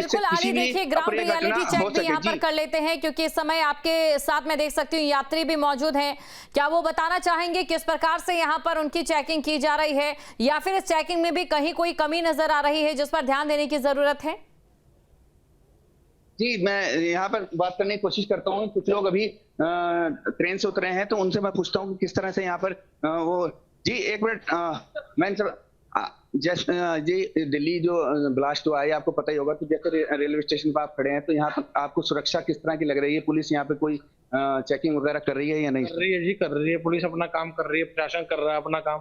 बिल्कुल आली, देखिए ग्राउंड रियलिटी चेक भी यहाँ पर कर लेते हैं, क्योंकि इस समय आपके साथ मैं देख सकती हूँ यात्री भी मौजूद हैं। क्या वो बताना चाहेंगे किस प्रकार से यहाँ पर उनकी चेकिंग की जा रही है, या फिर इस चेकिंग में भी कहीं कोई कमी नजर आ रही है जिस पर ध्यान देने की जरूरत है? जी, मैं यहाँ पर बात करने की कोशिश करता हूँ। कुछ लोग अभी ट्रेन से उतरे हैं, तो उनसे मैं पूछता हूँ कि किस तरह से यहाँ पर वो जी, 1 मिनट मैं सर जी, दिल्ली जो ब्लास्ट हुआ है, आपको पता ही होगा। तो जैसे रेलवे स्टेशन पर आप खड़े हैं, तो यहाँ पर आपको सुरक्षा किस तरह की लग रही है? पुलिस यहाँ पे कोई चेकिंग वगैरह कर रही है या नहीं? कर रही है जी, कर रही है। पुलिस अपना काम कर रही है, प्रशासन कर रहा है अपना काम।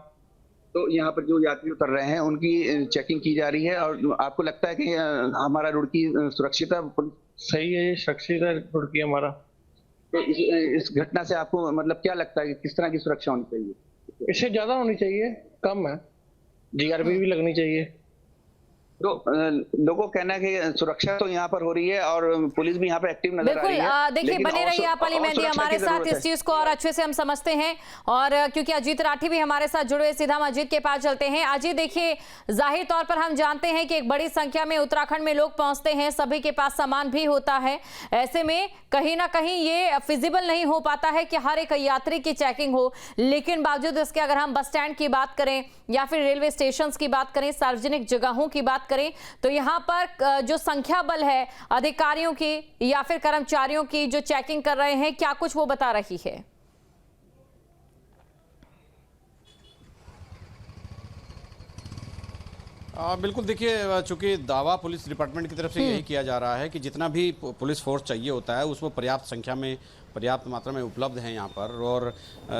तो यहाँ पर जो यात्री उतर रहे हैं, उनकी चेकिंग की जा रही है, और आपको लगता है कि हमारा रुड़की सुरक्षित है? सही है, ये सुरक्षित है रुड़की हमारा। तो इस घटना से आपको मतलब क्या लगता है कि किस तरह की सुरक्षा होनी चाहिए? इससे ज्यादा होनी चाहिए, कम है। जीआरपी भी लगनी चाहिए। तो लोगों का कहना है कि सुरक्षा तो यहाँ पर हो रही है और पुलिस भी यहाँ पर एक्टिव नजर आ रही है। बिल्कुल, देखिए बने रहिए आप अली मेहंदी हमारे साथ, इस चीज को और अच्छे से हम समझते हैं। और क्योंकि अजीत राठी भी हमारे साथ जुड़े हुए, सीधा हम अजीत के पास चलते हैं। अजीत, देखिए जाहिर तौर पर हम जानते हैं कि एक बड़ी संख्या में उत्तराखंड में लोग पहुंचते हैं, सभी के पास सामान भी होता है। ऐसे में कहीं ना कहीं ये फिजिबल नहीं हो पाता है कि हर एक यात्री की चेकिंग हो, लेकिन बावजूद इसके अगर हम बस स्टैंड की बात करें या फिर रेलवे स्टेशन की बात करें, सार्वजनिक जगहों की बात करें, तो यहाँ पर जो संख्या बल है अधिकारियों की या फिर कर्मचारियों की जो चेकिंग कर रहे हैं, क्या कुछ वो बता रही है? बिल्कुल, देखिए चूंकि दावा पुलिस डिपार्टमेंट की तरफ से यही किया जा रहा है कि जितना भी पुलिस फोर्स चाहिए होता है उसमें पर्याप्त संख्या में, पर्याप्त मात्रा में उपलब्ध हैं यहाँ पर। और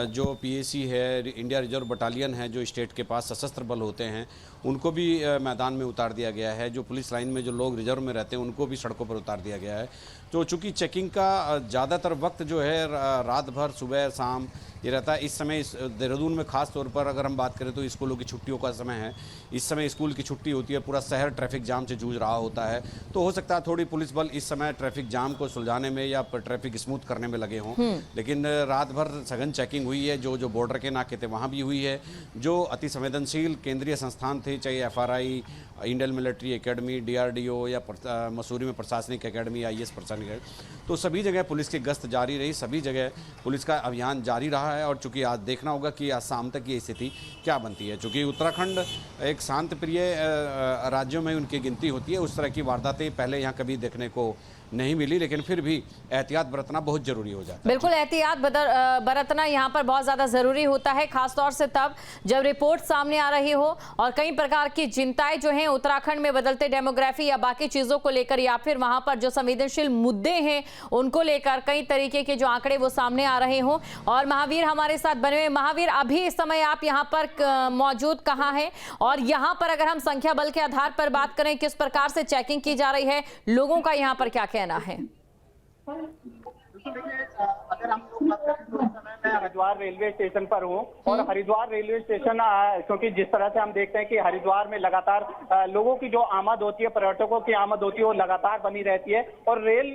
जो पीएसी है, इंडिया रिजर्व बटालियन है, जो स्टेट के पास सशस्त्र बल होते हैं, उनको भी मैदान में उतार दिया गया है। जो पुलिस लाइन में जो लोग रिजर्व में रहते हैं उनको भी सड़कों पर उतार दिया गया है। तो चूँकि चेकिंग का ज़्यादातर वक्त जो है रात भर, सुबह शाम ये रहता है। इस समय देहरादून में खास तौर पर अगर हम बात करें तो स्कूलों की छुट्टियों का समय है। इस समय स्कूल की छुट्टी होती है, पूरा शहर ट्रैफिक जाम से जूझ रहा होता है। तो हो सकता है थोड़ी पुलिस बल इस समय ट्रैफिक जाम को सुलझाने में या ट्रैफिक स्मूथ करने में लगे हों। लेकिन रात भर सघन चेकिंग हुई है। जो बॉर्डर के नाके थे वहाँ भी हुई है। जो अति संवेदनशील केंद्रीय संस्थान थे, चाहे FRI, Indian military academy, DRDO या मसूरी में प्रशासनिक एकेडमी, IAS प्रशासनिक एकेडमी, तो सभी जगह पुलिस की गश्त जारी रही, सभी जगह पुलिस का अभियान जारी रहा है। और चूंकि आज देखना होगा कि आज शाम तक ये स्थिति क्या बनती है। चूंकि उत्तराखंड एक शांत प्रिय राज्यों में उनकी गिनती होती है, उस तरह की वारदातें पहले यहाँ कभी देखने को नहीं मिली, लेकिन फिर भी एहतियात बरतना बहुत जरूरी हो जाता है। बिल्कुल, एहतियात बरतना यहाँ पर बहुत ज्यादा जरूरी होता है, खासतौर से तब जब रिपोर्ट सामने आ रही हो और कई प्रकार की चिंताएं जो हैं उत्तराखंड में बदलते डेमोग्राफी या बाकी चीजों को लेकर, या फिर वहां पर जो संवेदनशील मुद्दे हैं उनको लेकर कई तरीके के जो आंकड़े वो सामने आ रहे हों। और महावीर हमारे साथ बने हुए। महावीर, अभी इस समय आप यहाँ पर मौजूद कहाँ हैं, और यहाँ पर अगर हम संख्या बल के आधार पर बात करें किस प्रकार से चेकिंग की जा रही है, लोगों का यहाँ पर क्या कहना है? अगर हम लोग बात करें तो इस समय मैं हरिद्वार रेलवे स्टेशन पर हूँ। और हरिद्वार रेलवे स्टेशन, क्योंकि जिस तरह से हम देखते हैं कि हरिद्वार में लगातार लोगों की जो आमद होती है, पर्यटकों की आमद होती है, वो लगातार बनी रहती है। और रेल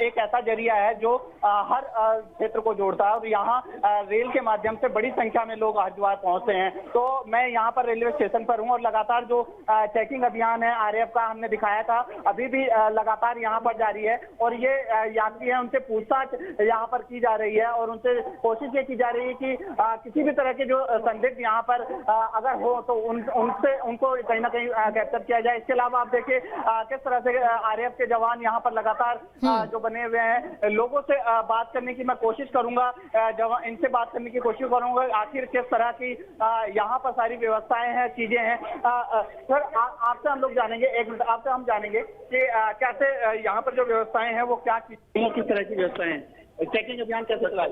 एक ऐसा जरिया है जो हर क्षेत्र को जोड़ता है, और यहाँ रेल के माध्यम से बड़ी संख्या में लोग हरिद्वार पहुंचते हैं। तो मैं यहाँ पर रेलवे स्टेशन पर हूँ और लगातार जो चेकिंग अभियान है RAF का हमने दिखाया था, अभी भी लगातार यहाँ पर जारी है। और ये यात्री है, उनसे पूछताछ यहाँ पर की जा रही है और उनसे कोशिश ये की जा रही है कि किसी भी तरह के जो संदिग्ध यहाँ पर अगर हो तो उनको कहीं ना कहीं कैप्चर किया जाए। इसके अलावा आप देखिए किस तरह से RAF के जवान यहाँ पर लगातार जो बने हुए हैं। लोगों से बात करने की मैं कोशिश करूंगा, इनसे बात करने की कोशिश करूंगा आखिर किस तरह की यहाँ पर सारी व्यवस्थाएं हैं, चीजें हैं। सर, आपसे हम लोग जानेंगे, एक मिनट, आपसे हम जानेंगे कि कैसे यहाँ पर जो व्यवस्थाएं हैं वो क्या किस तरह की व्यवस्थाएं हैं। चेकिंग अभियान कैसे चलाया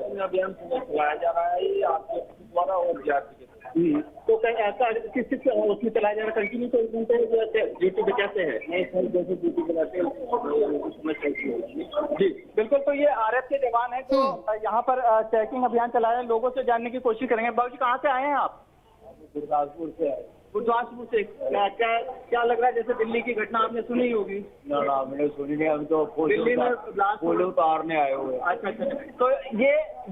जा रहा है आपके द्वारा और तो ऐसा किस उसमें चलाया जा रहा है? कंटिन्यू 24 घंटे ड्यूटी पे कैसे है? नहीं सर, जैसे ड्यूटी बनाते हैं जी बिल्कुल। तो ये RAF के जवान है जो यहाँ पर चेकिंग अभियान चला रहे हैं। लोगों से जानने की कोशिश करेंगे। बाबू जी, कहाँ से आए हैं आप? गुरदासपुर से आए। गुरदासपुर से क्या लग रहा है? जैसे दिल्ली की घटना आपने सुनी होगी। ना मैंने सुनी नहीं, अभी तो दिल्ली में फूल उतारने आए हुए। अच्छा। तो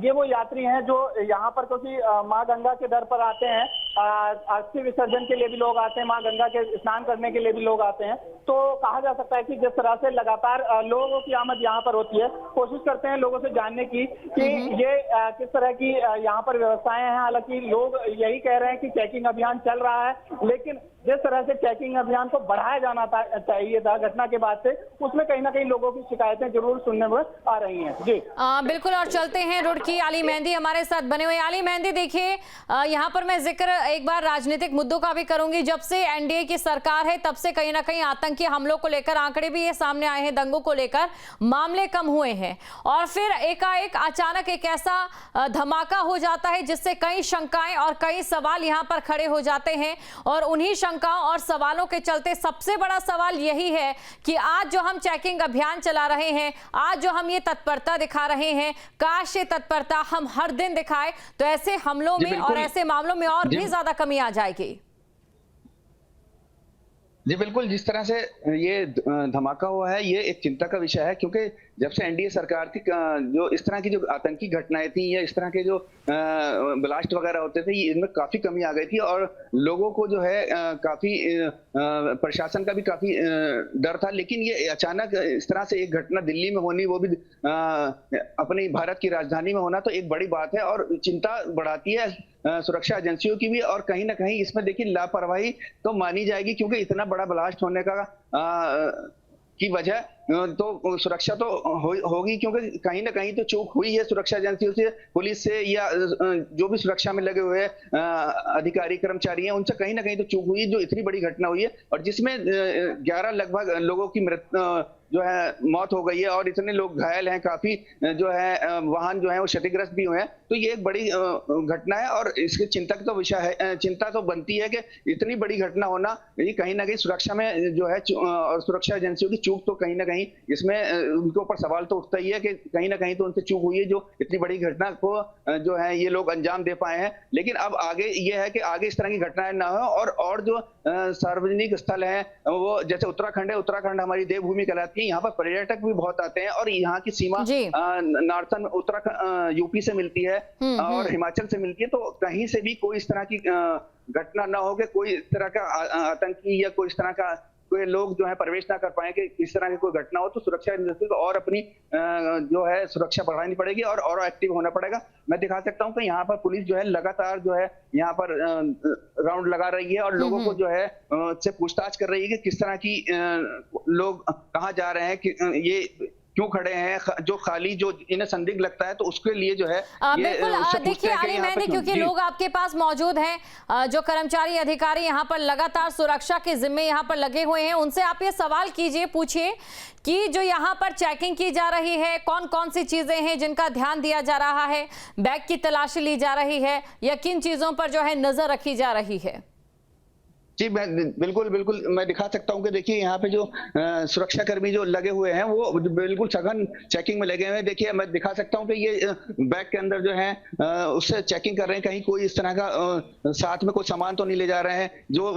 ये वो यात्री हैं जो यहाँ पर क्योंकि माँ गंगा के दर पर आते हैं अस्थि विसर्जन के लिए भी लोग आते हैं, माँ गंगा के स्नान करने के लिए भी लोग आते हैं। तो कहा जा सकता है कि जिस तरह से लगातार लोगों की आमद यहाँ पर होती है, कोशिश करते हैं लोगों से जानने की कि ये किस तरह की यहाँ पर व्यवस्थाएं हैं। हालांकि लोग यही कह रहे हैं कि चेकिंग अभियान चल रहा है, लेकिन जिस तरह से चेकिंग अभियान को बढ़ाया जाना चाहिए था घटना के बाद से, उसमें कहीं ना कहीं लोगों की शिकायतें जरूर सुनने में आ रही हैं। जी बिल्कुल, और चलते हैं रुड़की। अली मेहंदी हमारे साथ बने हुए। अली मेहंदी, देखिए यहाँ पर मैं जिक्र एक बार राजनीतिक मुद्दों का भी करूंगी। जब से एनडीए की सरकार है तब से कहीं ना कहीं आतंकी हमलों को लेकर आंकड़े भी ये सामने आए हैं, दंगों को लेकर मामले कम हुए हैं, और फिर एकाएक अचानक एक ऐसा धमाका हो जाता है जिससे कई शंकाएं और कई सवाल यहाँ पर खड़े हो जाते हैं। और उन्हीं शंकाओं और सवालों के चलते सबसे बड़ा सवाल यही है कि आज जो हम चेकिंग अभियान चला रहे हैं, आज जो हम ये तत्परता दिखा रहे हैं, काश ये तत्परता हम हर दिन दिखाए तो ऐसे हमलों में और ऐसे मामलों में और भी ज्यादा कमी आ जाएगी। जी बिल्कुल, जिस तरह से ये धमाका हुआ है ये एक चिंता का विषय है, क्योंकि जब से एनडीए सरकार थी जो इस तरह की जो आतंकी घटनाएं थी या इस तरह के जो ब्लास्ट वगैरह होते थे, इनमें काफी कमी आ गई थी और लोगों को जो है काफी प्रशासन का भी काफी डर था। लेकिन ये अचानक इस तरह से एक घटना दिल्ली में होनी, वो भी अपनी भारत की राजधानी में होना, तो एक बड़ी बात है और चिंता बढ़ाती है सुरक्षा एजेंसियों की भी। और कहीं ना कहीं इसमें देखिए लापरवाही तो मानी जाएगी, क्योंकि इतना बड़ा ब्लास्ट होने का की वजह तो सुरक्षा तो होगी, क्योंकि कहीं ना कहीं तो चूक हुई है सुरक्षा एजेंसियों से, पुलिस से, या जो भी सुरक्षा में लगे हुए अधिकारी कर्मचारी हैं उनसे कहीं ना कहीं तो चूक हुई है, जो इतनी बड़ी घटना हुई है और जिसमें 11 लगभग लोगों की जो है मौत हो गई है और इतने लोग घायल हैं, काफी जो है वाहन जो है वो क्षतिग्रस्त भी हुए हैं। तो ये एक बड़ी घटना है और इसके चिंतक तो विषय है, चिंता तो बनती है कि इतनी बड़ी घटना होना, ये कहीं ना कहीं सुरक्षा में जो है और सुरक्षा एजेंसियों की चूक तो कहीं ना कहीं इसमें उनके ऊपर सवाल तो उठता ही है कि कहीं ना कहीं तो उनसे चूक हुई है जो इतनी बड़ी घटना को जो है ये लोग अंजाम दे पाए हैं। लेकिन अब आगे ये है कि आगे इस तरह की घटनाएं ना हो और जो सार्वजनिक स्थल है वो जैसे उत्तराखंड है, उत्तराखंड हमारी देवभूमि कहलाती है, यहाँ पर पर्यटक भी बहुत आते हैं और यहाँ की सीमा नॉर्थन उत्तराखंड यूपी से मिलती है और हिमाचल से मिलती है। तो कहीं से भी कोई इस तरह की घटना ना हो कि कोई इस तरह का आतंकी या कोई इस तरह का कोई लोग जो है प्रवेश ना कर पाए कि इस तरह की कोई घटना हो, तो सुरक्षा एजेंसी को और अपनी जो है सुरक्षा बढ़ानी पड़ेगी और एक्टिव होना पड़ेगा। मैं दिखा सकता हूं कि यहाँ पर पुलिस जो है लगातार जो है यहाँ पर राउंड लगा रही है और लोगों को जो है से पूछताछ कर रही है कि किस तरह की लोग कहाँ जा रहे हैं, कि ये क्यों खड़े हैं, जो खाली जो इन्हें संदिग्ध लगता है तो उसके लिए जो है बिल्कुल। देखिए अली मेहंदी, क्योंकि लोग आपके पास मौजूद हैं, जो कर्मचारी अधिकारी यहाँ पर लगातार सुरक्षा के जिम्मे यहाँ पर लगे हुए हैं, उनसे आप ये सवाल कीजिए, पूछिए कि जो यहाँ पर चेकिंग की जा रही है कौन कौन सी चीजें हैं जिनका ध्यान दिया जा रहा है, बैग की तलाशी ली जा रही है या किन चीजों पर जो है नजर रखी जा रही है। जी मैं बिल्कुल मैं दिखा सकता हूं कि देखिए यहाँ पे जो सुरक्षा कर्मी जो लगे हुए हैं वो बिल्कुल सघन चेकिंग में लगे हुए हैं। देखिए मैं दिखा सकता हूं कि ये बैग के अंदर जो है उससे चेकिंग कर रहे हैं, कहीं कोई इस तरह का साथ में कोई सामान तो नहीं ले जा रहे हैं जो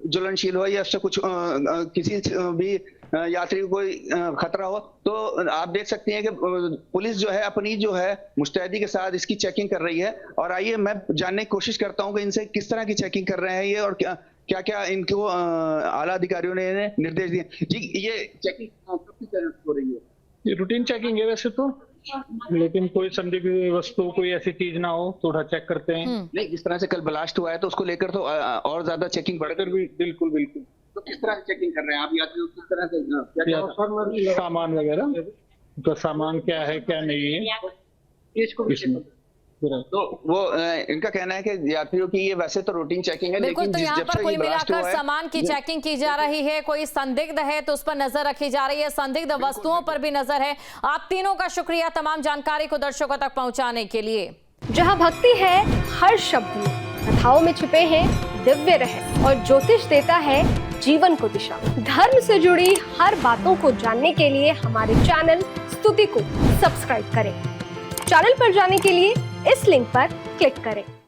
ज्वलनशील हो या उससे कुछ किसी भी यात्री को कोई खतरा हो। तो आप देख सकते हैं कि पुलिस जो है अपनी जो है मुस्तैदी के साथ इसकी चेकिंग कर रही है। और आइए मैं जानने की कोशिश करता हूं कि इनसे किस तरह की चेकिंग कर रहे हैं ये और क्या क्या इनको आला अधिकारियों ने निर्देश दिए। जी ये चेकिंग हो रही है, ये रूटीन चेकिंग है वैसे तो, लेकिन कोई संदिग्ध वस्तु कोई ऐसी चीज ना हो थोड़ा चेक करते हैं। नहीं, जिस तरह से कल ब्लास्ट हुआ है तो उसको लेकर तो और ज्यादा चेकिंग बढ़कर भी बिल्कुल। तो किस तरह से चेकिंग कर रहे हैं आप यात्रियों, किस तरह से सामान वगैरह, तो सामान क्या है क्या नहीं है, तो वो इनका कहना है कि यात्रियों की ये वैसे तो रूटीन चेकिंग है। बिल्कुल, लेकिन तो यहाँ पर कुल मिलाकर है, सामान की चेकिंग की जा रही है, कोई संदिग्ध है तो उस पर नजर रखी जा रही है, संदिग्ध वस्तुओं पर भी नजर है। आप तीनों का शुक्रिया तमाम जानकारी को दर्शकों तक पहुंचाने के लिए। जहाँ भक्ति है हर शब्द में, कथाओं में छुपे हैं दिव्य रहस्य और ज्योतिष देता है जीवन को दिशा। धर्म से जुड़ी हर बातों को जानने के लिए हमारे चैनल स्तुति को सब्सक्राइब करें। चैनल पर जाने के लिए इस लिंक पर क्लिक करें।